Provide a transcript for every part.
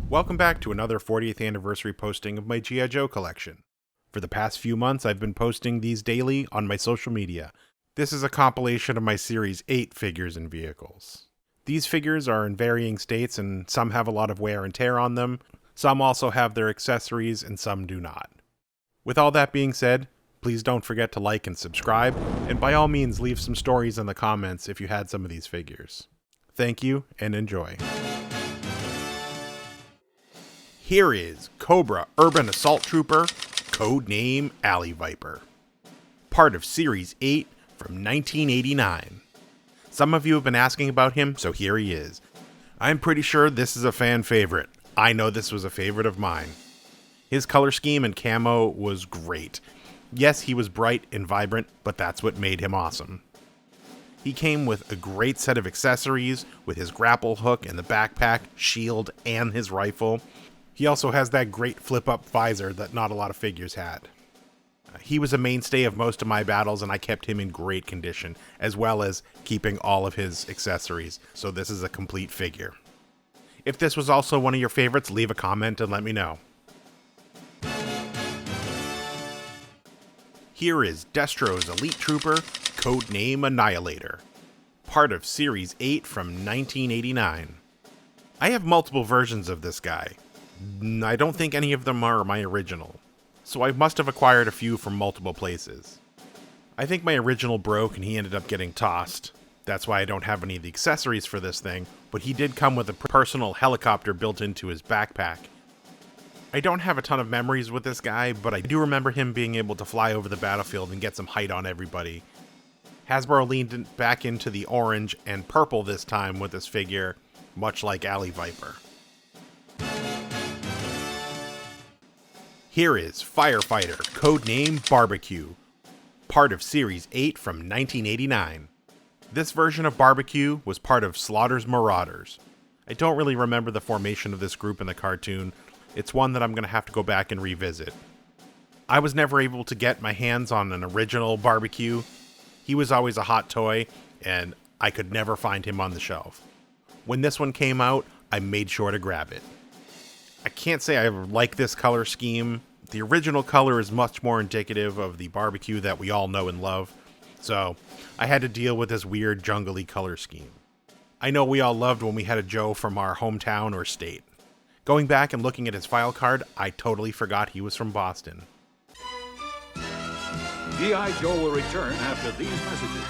Welcome back to another 40th anniversary posting of my G.I. Joe collection. For the past few months, I've been posting these daily on my social media. This is a compilation of my Series 8 figures and vehicles. These figures are in varying states, and some have a lot of wear and tear on them. Some also have their accessories, and some do not. With all that being said, please don't forget to like and subscribe, and by all means leave some stories in the comments if you had some of these figures. Thank you, and enjoy. Here is Cobra Urban Assault Trooper, codename Alley Viper. Part of Series 8 from 1989. Some of you have been asking about him, so here he is. I'm pretty sure this is a fan favorite. I know this was a favorite of mine. His color scheme and camo was great. Yes, he was bright and vibrant, but that's what made him awesome. He came with a great set of accessories, with his grapple hook and the backpack, shield, and his rifle. He also has that great flip-up visor that not a lot of figures had. He was a mainstay of most of my battles, and I kept him in great condition, as well as keeping all of his accessories, so this is a complete figure. If this was also one of your favorites, leave a comment and let me know. Here is Destro's Elite Trooper, codename Annihilator. Part of Series 8 from 1989. I have multiple versions of this guy. I don't think any of them are my original, so I must have acquired a few from multiple places. I think my original broke and he ended up getting tossed. That's why I don't have any of the accessories for this thing, but he did come with a personal helicopter built into his backpack. I don't have a ton of memories with this guy, but I do remember him being able to fly over the battlefield and get some height on everybody. Hasbro leaned back into the orange and purple this time with this figure, much like Alley Viper. Here is Firefighter, codename Barbecue, part of Series 8 from 1989. This version of Barbecue was part of Slaughter's Marauders. I don't really remember the formation of this group in the cartoon. It's one that I'm going to have to go back and revisit. I was never able to get my hands on an original Barbecue. He was always a hot toy, and I could never find him on the shelf. When this one came out, I made sure to grab it. I can't say I like this color scheme. The original color is much more indicative of the Barbecue that we all know and love, so I had to deal with this weird jungly color scheme. I know we all loved when we had a Joe from our hometown or state. Going back and looking at his file card, I totally forgot he was from Boston. G.I. Joe will return after these messages.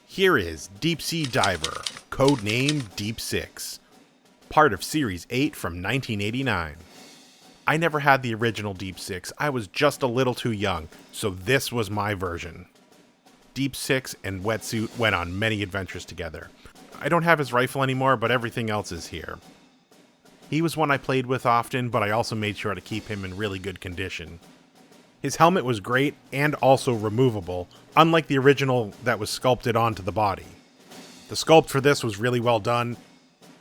Here is Deep Sea Diver, codename Deep Six. Part of Series 8 from 1989. I never had the original Deep Six. I was just a little too young, so this was my version. Deep Six and Wetsuit went on many adventures together. I don't have his rifle anymore, but everything else is here. He was one I played with often, but I also made sure to keep him in really good condition. His helmet was great and also removable, unlike the original that was sculpted onto the body. The sculpt for this was really well done.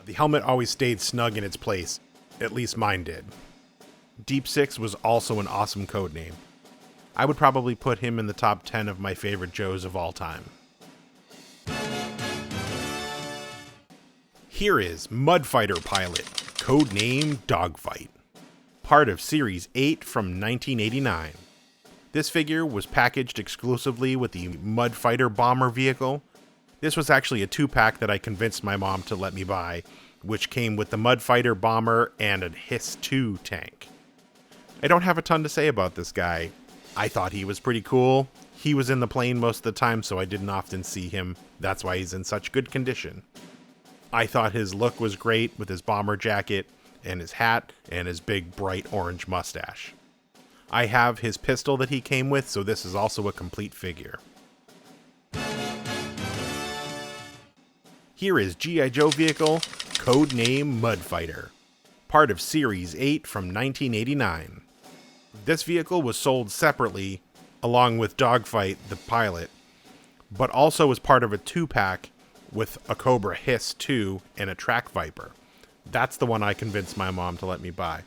The helmet always stayed snug in its place, at least mine did. Deep Six was also an awesome codename. I would probably put him in the top 10 of my favorite Joes of all time. Here is Mudfighter Pilot, codename Dogfight. Part of Series 8 from 1989. This figure was packaged exclusively with the Mudfighter bomber vehicle. This was actually a 2-pack that I convinced my mom to let me buy, which came with the Mudfighter bomber and a H.E.A.T tank. I don't have a ton to say about this guy. I thought he was pretty cool. He was in the plane most of the time, so I didn't often see him. That's why he's in such good condition. I thought his look was great with his bomber jacket and his hat and his big bright orange mustache. I have his pistol that he came with, so this is also a complete figure. Here is G.I. Joe vehicle, codename Mudfighter. Part of Series 8 from 1989. This vehicle was sold separately, along with Dogfight, the pilot, but also was part of a 2-pack with a Cobra Hiss-2 and a Frag-Viper. That's the one I convinced my mom to let me buy.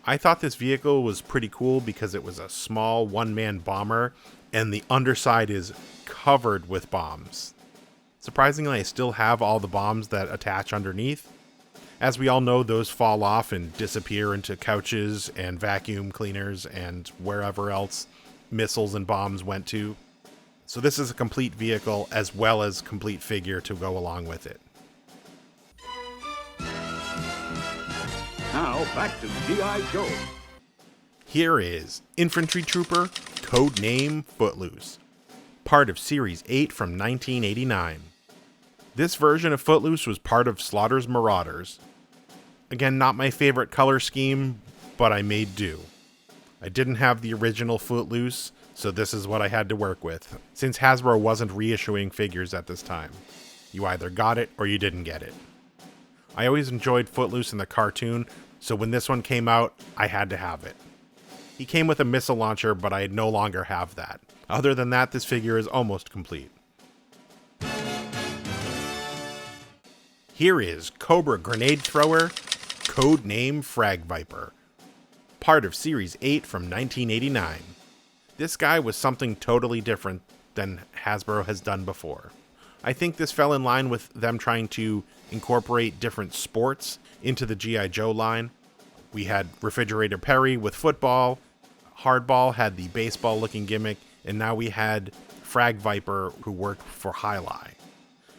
I thought this vehicle was pretty cool because it was a small one-man bomber, and the underside is covered with bombs. Surprisingly, I still have all the bombs that attach underneath. As we all know, those fall off and disappear into couches and vacuum cleaners and wherever else missiles and bombs went to. So this is a complete vehicle as well as complete figure to go along with it. Now back to G.I. Joe. Here is Infantry Trooper, codename Footloose, part of Series 8 from 1989. This version of Footloose was part of Slaughter's Marauders. Again, not my favorite color scheme, but I made do. I didn't have the original Footloose, so this is what I had to work with, since Hasbro wasn't reissuing figures at this time. You either got it or you didn't get it. I always enjoyed Footloose in the cartoon, so when this one came out, I had to have it. He came with a missile launcher, but I no longer have that. Other than that, this figure is almost complete. Here is Cobra Grenade Thrower, codename Frag-Viper, part of Series 8 from 1989. This guy was something totally different than Hasbro has done before. I think this fell in line with them trying to incorporate different sports into the G.I. Joe line. We had Refrigerator Perry with football, Hardball had the baseball-looking gimmick, and now we had Frag-Viper who worked for H.E.A.T.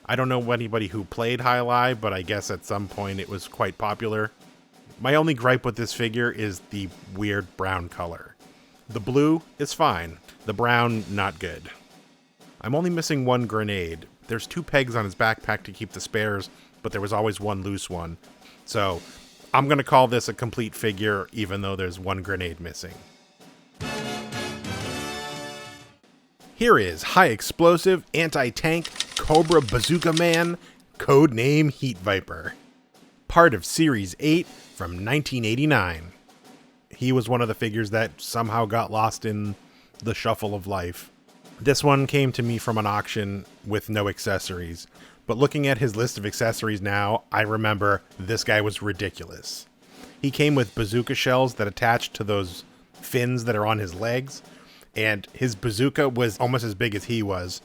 I don't know anybody who played H.E.A.T, but I guess at some point it was quite popular. My only gripe with this figure is the weird brown color. The blue is fine, the brown not good. I'm only missing one grenade. There's 2 pegs on his backpack to keep the spares, but there was always one loose one. So I'm going to call this a complete figure, even though there's 1 grenade missing. Here is High Explosive Anti-Tank Cobra Bazooka Man, codename H.E.A.T, part of Series 8 from 1989. He was one of the figures that somehow got lost in the shuffle of life. This one came to me from an auction with no accessories, but looking at his list of accessories now, I remember this guy was ridiculous. He came with bazooka shells that attached to those fins that are on his legs, and his bazooka was almost as big as he was.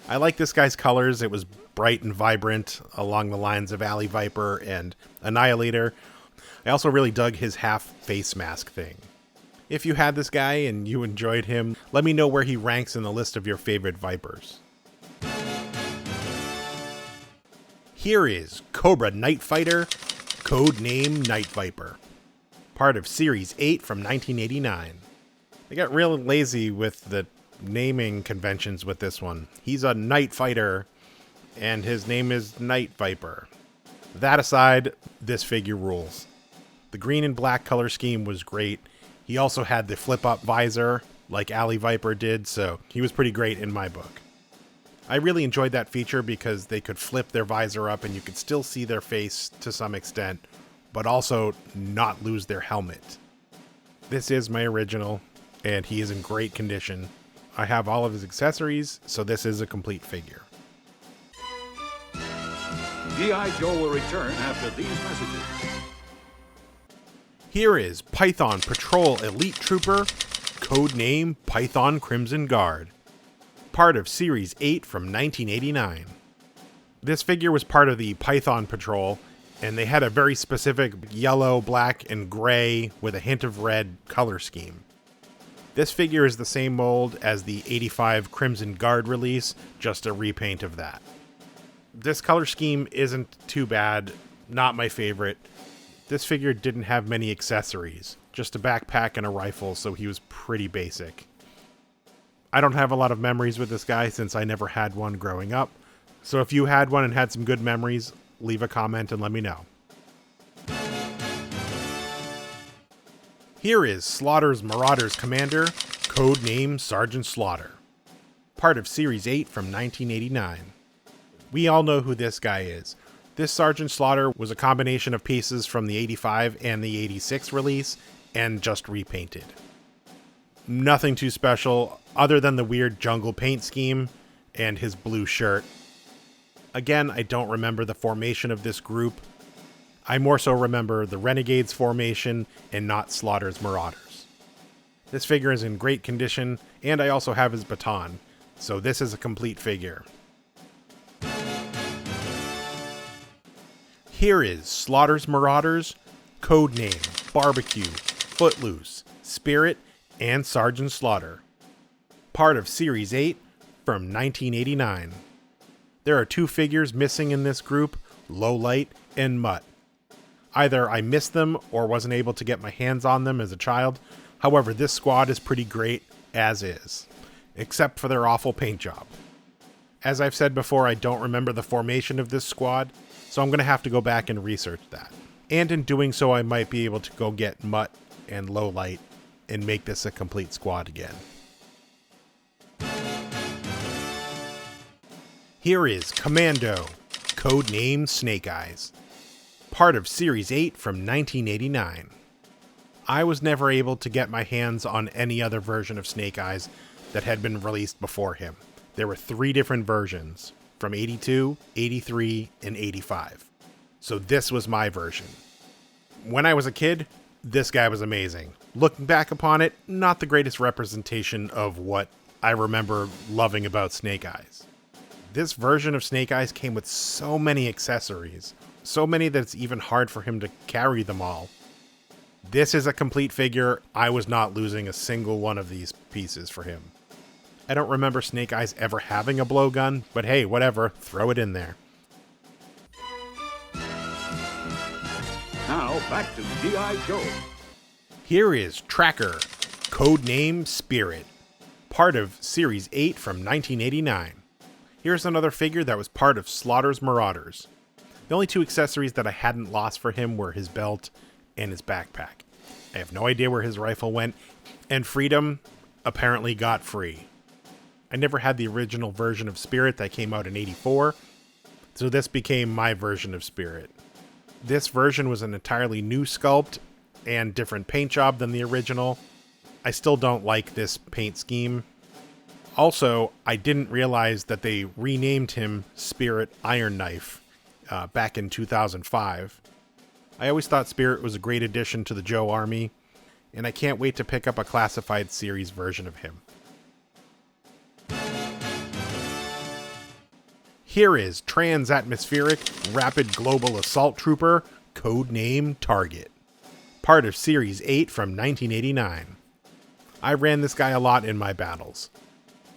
I like this guy's colors. It was bright and vibrant along the lines of Alley Viper and Annihilator. I also really dug his half face mask thing. If you had this guy and you enjoyed him, let me know where he ranks in the list of your favorite Vipers. Here is Cobra Nightfighter, codename Night Viper, part of Series 8 from 1989. They got real lazy with the naming conventions with this one. He's a night fighter, and his name is Night Viper. That aside, this figure rules. The green and black color scheme was great. He also had the flip-up visor, like Alley Viper did, so he was pretty great in my book. I really enjoyed that feature because they could flip their visor up and you could still see their face to some extent, but also not lose their helmet. This is my original, and he is in great condition. I have all of his accessories, so this is a complete figure. G.I. Joe will return after these messages. Here is Python Patrol Elite Trooper, codename Python Crimson Guard, part of Series 8 from 1989. This figure was part of the Python Patrol, and they had a very specific yellow, black, and gray with a hint of red color scheme. This figure is the same mold as the 85 Crimson Guard release, just a repaint of that. This color scheme isn't too bad, not my favorite. This figure didn't have many accessories, just a backpack and a rifle, so he was pretty basic. I don't have a lot of memories with this guy since I never had one growing up, so if you had one and had some good memories, leave a comment and let me know. Here is Slaughter's Marauders Commander, codename Sergeant Slaughter, part of Series 8 from 1989. We all know who this guy is. This Sergeant Slaughter was a combination of pieces from the 85 and the 86 release, and just repainted. Nothing too special, other than the weird jungle paint scheme and his blue shirt. Again, I don't remember the formation of this group. I more so remember the Renegades formation and not Slaughter's Marauders. This figure is in great condition, and I also have his baton, so this is a complete figure. Here is Slaughter's Marauders, Codename, Barbecue, Footloose, Spirit, and Sergeant Slaughter. Part of Series 8 from 1989. There are two figures missing in this group, Lowlight and Mutt. Either I missed them or wasn't able to get my hands on them as a child. However, this squad is pretty great as is, except for their awful paint job. As I've said before, I don't remember the formation of this squad, so I'm going to have to go back and research that. And in doing so, I might be able to go get Mutt and Lowlight and make this a complete squad again. Here is Commando, codename Snake Eyes. Part of Series 8 from 1989. I was never able to get my hands on any other version of Snake Eyes that had been released before him. There were 3 different versions, from 82, 83, and 85. So this was my version. When I was a kid, this guy was amazing. Looking back upon it, not the greatest representation of what I remember loving about Snake Eyes. This version of Snake Eyes came with so many accessories, so many that it's even hard for him to carry them all. This is a complete figure. I was not losing a single one of these pieces for him. I don't remember Snake Eyes ever having a blowgun, but hey, whatever, throw it in there. Now, back to G.I. Joe. Here is Tracker, codename Spirit. Part of Series 8 from 1989. Here's another figure that was part of Slaughter's Marauders. The only 2 accessories that I hadn't lost for him were his belt and his backpack. I have no idea where his rifle went, and Freedom apparently got free. I never had the original version of Spirit that came out in 84, so this became my version of Spirit. This version was an entirely new sculpt and different paint job than the original. I still don't like this paint scheme. Also, I didn't realize that they renamed him Spirit Iron Knife back in 2005. I always thought Spirit was a great addition to the Joe Army, and I can't wait to pick up a classified series version of him. Here is Trans-Atmospheric Rapid Global Assault Trooper, codename Target. Part of Series 8 from 1989. I ran this guy a lot in my battles.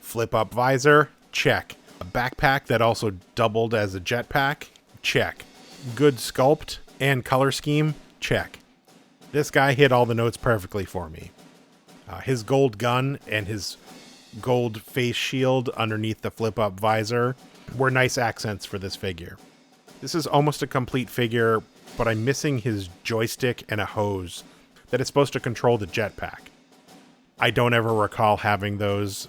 Flip-up visor, check. A backpack that also doubled as a jetpack, check. Good sculpt and color scheme, check. This guy hit all the notes perfectly for me. His gold gun and his gold face shield underneath the flip-up visor were nice accents for this figure. This is almost a complete figure, but I'm missing his joystick and a hose that is supposed to control the jetpack. I don't ever recall having those.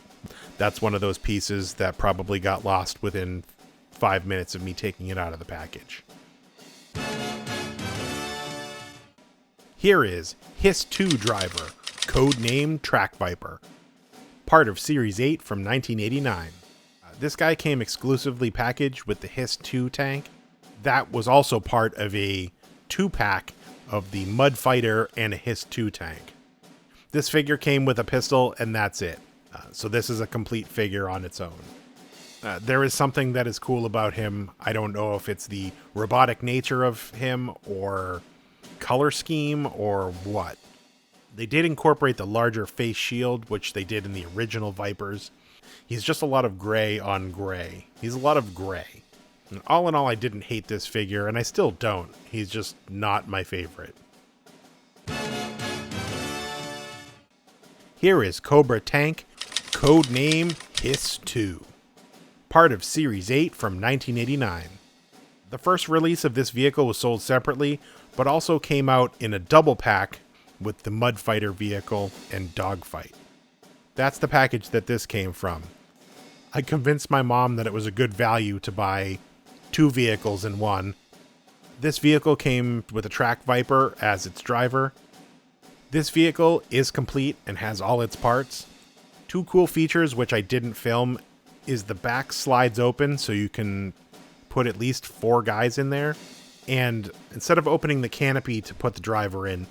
That's one of those pieces that probably got lost within 5 minutes of me taking it out of the package. Here is H.E.A.T Driver, codename Frag-Viper. Part of Series 8 from 1989. This guy came exclusively packaged with the H.E.A.T tank. That was also part of a 2-pack of the Mudfighter and a H.E.A.T tank. This figure came with a pistol, and that's it. So this is a complete figure on its own. There is something that is cool about him. I don't know if it's the robotic nature of him or color scheme or what. They did incorporate the larger face shield, which they did in the original Vipers. He's just a lot of gray on gray. He's a lot of gray. And all in all, I didn't hate this figure, and I still don't. He's just not my favorite. Here is Cobra Tank, codename H.E.A.T. Part of Series 8 from 1989. The first release of this vehicle was sold separately, but also came out in a double pack with the Mudfighter vehicle and Dogfight. That's the package that this came from. I convinced my mom that it was a good value to buy 2 vehicles in one. This vehicle came with a Frag-Viper as its driver. This vehicle is complete and has all its parts. 2 cool features which I didn't film is the back slides open so you can put at least 4 guys in there. And instead of opening the canopy to put the driver in,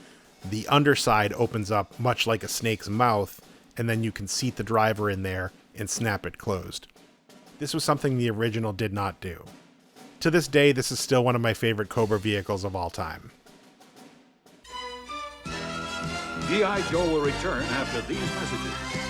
the underside opens up much like a snake's mouth, and then you can seat the driver in there and snap it closed. This was something the original did not do. To this day, this is still one of my favorite Cobra vehicles of all time. G.I. Joe will return after these messages.